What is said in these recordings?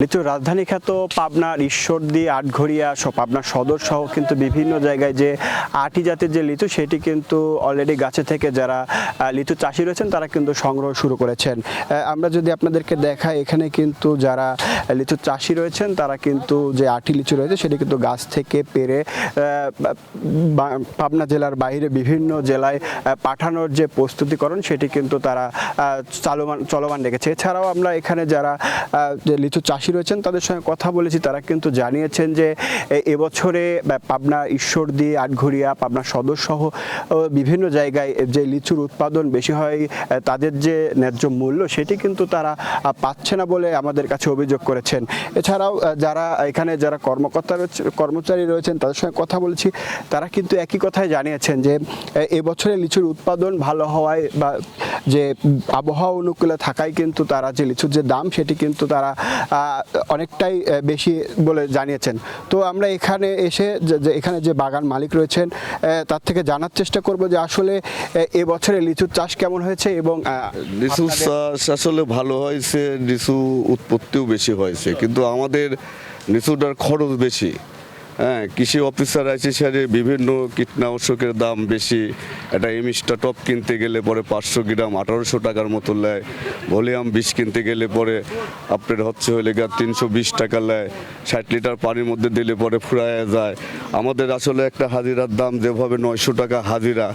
লিচুর রাজধানী খ্যাত পাবনার ঈশ্বরদী, আটঘরিয়া পাবনার সদর সহ কিন্তু বিভিন্ন জায়গায় যে আটি জাতের যে লিচু সেটি কিন্তু অলরেডি গাছে থেকে যারা লিচু চাষি রয়েছেন তারা কিন্তু সংগ্রহ শুরু করেছেন। আমরা যদি আপনাদেরকে দেখাই, এখানে কিন্তু যারা লিচু চাষি রয়েছেন তারা কিন্তু যে আটি লিচু রয়েছে সেটি কিন্তু গাছ থেকে পেরে পাবনা জেলার বাইরে বিভিন্ন জেলায় পাঠানোর যে প্রস্তুতিকরণ সেটি কিন্তু তারা চলমান রেখেছে। এছাড়াও আমরা এখানে যারা যে লিচু চাষি রয়েছেন তাদের সঙ্গে কথা বলেছি, তারা কিন্তু জানিয়েছেন যে এবছরে পাবনা ঈশ্বরদী, আটঘরিয়া, পাবনা সদর সহ বিভিন্ন জায়গায় যে লিচুর উৎপাদন বেশি হয় তাদের যে ন্যায্য মূল্য সেটি কিন্তু তারা পাচ্ছে না বলে আমাদের কাছে অভিযোগ করেছেন। এছাড়াও যারা এখানে যারা কর্মচারী রয়েছেন তাদের সঙ্গে কথা বলেছি, তারা কিন্তু একই কথাই জানিয়েছেন যে এবছরে লিচুর উৎপাদন ভালো হওয়ায় বা যে আবহাওয়া অনুকূলে থাকায় কিন্তু তারা যে লিচুর যে দাম সেটি কিন্তু তারা অনেকটাই বেশি বলে জানিয়েছেন। তো আমরা এখানে এসে এখানে যে বাগান মালিক রয়েছেন তার থেকে জানার চেষ্টা করব যে আসলে এবছরে লিচুর চাষ কেমন হয়েছে এবং লিচু চাষ আসলে ভালো হয়েছে, লিচু উৎপত্তিও বেশি হয়েছে, কিন্তু আমাদের লিচুটার খরচ বেশি। হ্যাঁ, কৃষি অফিসার আছে সারে বিভিন্ন কীটনাশকের দাম বেশি। একটা এমিস্টা টপ কিনতে গেলে পরে 500 গ্রাম 1800 টাকার মতো নেয়। ভলিউম 20 কিনতে গেলে পরে আপনার হলে 320 টাকা নেয়। 60 লিটার পানির মধ্যে দিলে পরে ফুরায় যায়। আমাদের আসলে একটা হাজিরার দাম যেভাবে 900 টাকা হাজিরা,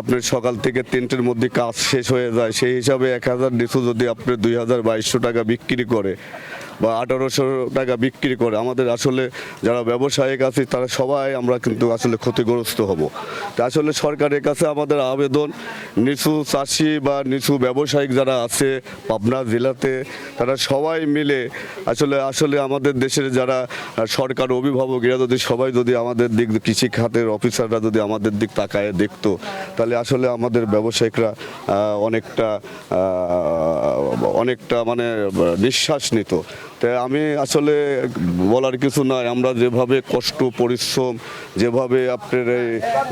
আপনার সকাল থেকে 3টের মধ্যে কাজ শেষ হয়ে যায়, সেই হিসাবে 1000 লিচু যদি আপনি 2200 টাকা বিক্রি করে বা 1800 টাকা বিক্রি করে, আমাদের আসলে যারা ব্যবসায়িক আছে তারা সবাই আমরা কিন্তু আসলে ক্ষতিগ্রস্ত হব। তা আসলে সরকারের কাছে আমাদের আবেদন, লিচু চাষি বা লিচু ব্যবসায়িক যারা আছে পাবনা জেলাতে তারা সবাই মিলে আসলে আমাদের দেশের যারা সরকার অভিভাবক এরা যদি সবাই যদি আমাদের দিক, কৃষি খাতের অফিসাররা যদি আমাদের দিক তাকায় দেখতো, তাহলে আসলে আমাদের ব্যবসায়িকরা অনেকটা মানে নিঃশ্বাস নিত। তাই আমি আসলে বলার কিছু নয়, আমরা যেভাবে কষ্ট পরিশ্রম, যেভাবে আপনার এই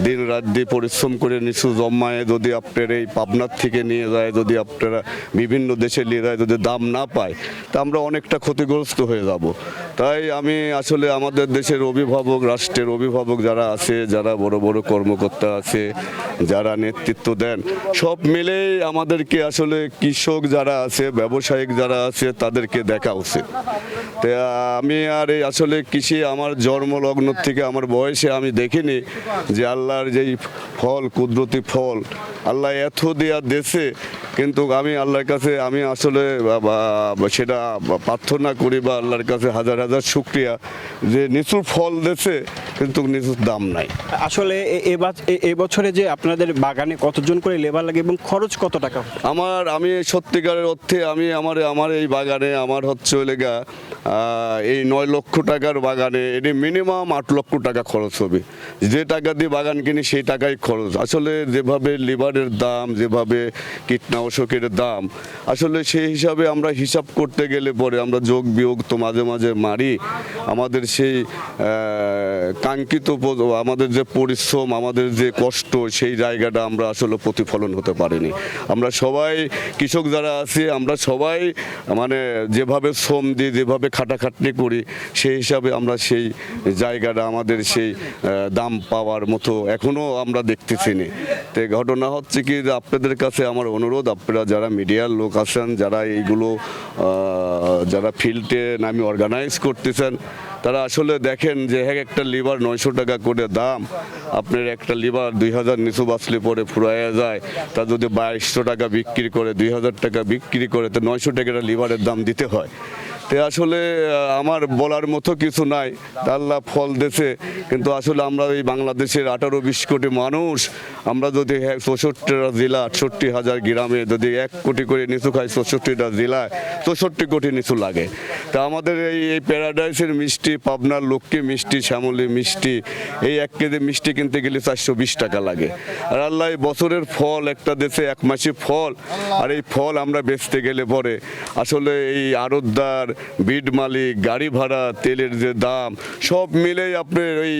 দিন রাত দিয়ে পরিশ্রম করে লিচু জমায়ে যদি আপনার এই পাবনার থেকে নিয়ে যায়, যদি আপনারা বিভিন্ন দেশে নিয়ে যায়, যদি দাম না পায় তা আমরা অনেকটা ক্ষতিগ্রস্ত হয়ে যাব। তাই আমি আসলে আমাদের দেশের অভিভাবক, রাষ্ট্রের অভিভাবক যারা আছে, যারা বড় বড় কর্মকর্তা আছে, যারা নেতৃত্ব দেন, সব মিলেই আমাদেরকে আসলে কৃষক যারা আছে, ব্যবসায়িক যারা আছে তাদেরকে দেখা উচিত। তো আমি আর এই আসলে কৃষি আমার জন্মলগ্ন থেকে আমার বয়সে আমি দেখিনি যে আল্লাহর যেই ফল, কুদরতি ফল আল্লাহ এত দেয়া দেশে, কিন্তু আমি আল্লাহর কাছে আমি আসলে সেটা প্রার্থনা করি বা আল্লাহর কাছে হাজার হাজার শুকরিয়া যে লিচুর ফল দেশে কিন্তু লিচুর দাম নাই। আসলে এবছরে যে আপনাদের বাগানে কতজন করে লেবার লাগে এবং খরচ কত টাকা? আমি সত্যিকারের অর্থে আমার এই বাগানে আমার এই 9 লক্ষ টাকার বাগানে এটি মিনিমাম 8 লক্ষ টাকা খরচ হবে। যে টাকা দিয়ে বাগান কিনি সেই টাকাই খরচ। আসলে যেভাবে লিভারের দাম, যেভাবে কীটনাশকের দাম, আসলে সেই হিসাবে আমরা হিসাব করতে গেলে পরে আমরা যোগ বিয়োগ তো মাঝে মাঝে মারি, আমাদের সেই কাঙ্ক্ষিত আমাদের যে পরিশ্রম, আমাদের যে কষ্ট, সেই জায়গাটা আমরা আসলে প্রতিফলন হতে পারিনি। আমরা সবাই কৃষক যারা আছি আমরা সবাই মানে যেভাবে শ্রম দিই, যেভাবে খাটাখাটনি করি, সেই হিসাবে আমরা সেই জায়গাটা আমাদের সেই দাম পাওয়ার মতো এখনও আমরা দেখতেছি না। তো ঘটনা হচ্ছে কি যে আপনাদের কাছে আমার অনুরোধ, আপনারা যারা মিডিয়ার লোক আছেন, যারা এইগুলো যারা ফিল্ডে নামি অর্গানাইজ করতেছেন, তারা আসলে দেখেন যে একটা লিভার 900 টাকা করে দাম। আপনার একটা লিভার 2000 নিচু বাঁচলে পরে ফুরাইয়া যায়, তা যদি 2200 টাকা বিক্রি করে, 2000 টাকা বিক্রি করে, তো 900 টাকা লিভারের দাম দিতে হয়। তো আসলে আমার বলার মতো কিছু নাই, আল্লাহ ফল দেশে, কিন্তু আসলে আমরা এই বাংলাদেশের 18-20 কোটি মানুষ, আমরা যদি 64টা জেলা 68,000 গ্রামে যদি 1 কোটি করে নিচু খাই, 64টা জেলায় 64 কোটি নিচু লাগে। তা আমাদের এই প্যারাডাইসের মিষ্টি, পাবনার লক্ষ্মী মিষ্টি, শ্যামলী মিষ্টি, এই 1 কেজি মিষ্টি কিনতে গেলে 420 টাকা লাগে। আর আল্লাহ বছরের ফল, একটা দেশে 1 মাসে ফল, আর এই ফল আমরা বেচতে গেলে পরে আসলে এই আড়তদার বিড মালিক, গাড়ি ভাড়া, তেলের যে দাম, সব মিলেই আপনার ওই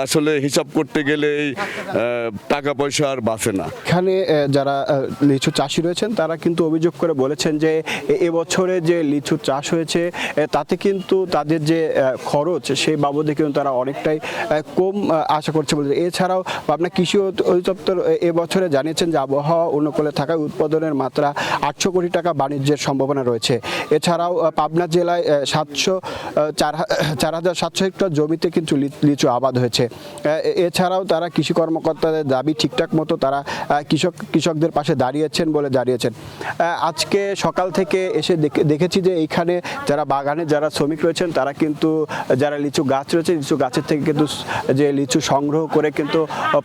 আসলে হিসাব করতে গেলে এই টাকা পয়সা আর বাঁচে না। এখানে যারা লিচু চাষি রয়েছেন তারা কিন্তু অভিযোগ করে বলেছেন যে এবছরে যে লিচু চাষ হয়েছে তাতে কিন্তু তাদের যে খরচ সেই বাবদে কিন্তু তারা অনেকটাই কম আশা করছে বলছে। এছাড়াও পাবনা কৃষি অধিদপ্তর এবছরে জানিয়েছেন যে আবহাওয়া অনুকূলে থাকায় উৎপাদনের মাত্রা 800 কোটি টাকা বাণিজ্যের সম্ভাবনা রয়েছে। এছাড়াও পাবনা জেলায় 4,700 হেক্টর জমিতে কিন্তু লিচু আবাদ হয়েছে। এছাড়াও তারা কৃষি কর্মকর্তাদের দাবি ঠিকঠাক মতো তারা কৃষকদের পাশে দাঁড়িয়েছেন বলে জানিয়েছেন। আজকে সকাল থেকে এসে দেখেছি যে এইখানে যারা বাগানে যারা শ্রমিক রয়েছেন তারা কিন্তু যারা লিচু গাছ রয়েছে লিচু গাছের থেকে কিন্তু যে লিচু সংগ্রহ করে কিন্তু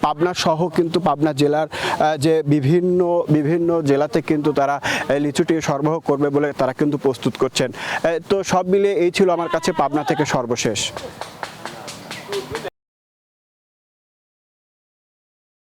পাবনা সহ কিন্তু পাবনা জেলার যে বিভিন্ন জেলাতে কিন্তু তারা লিচুটি সরবরাহ করবে বলে তারা কিন্তু প্রস্তুত করছেন। তো সব মিলিয়ে এই ছিল আমার কাছে পাবনা থেকে সর্বশেষ।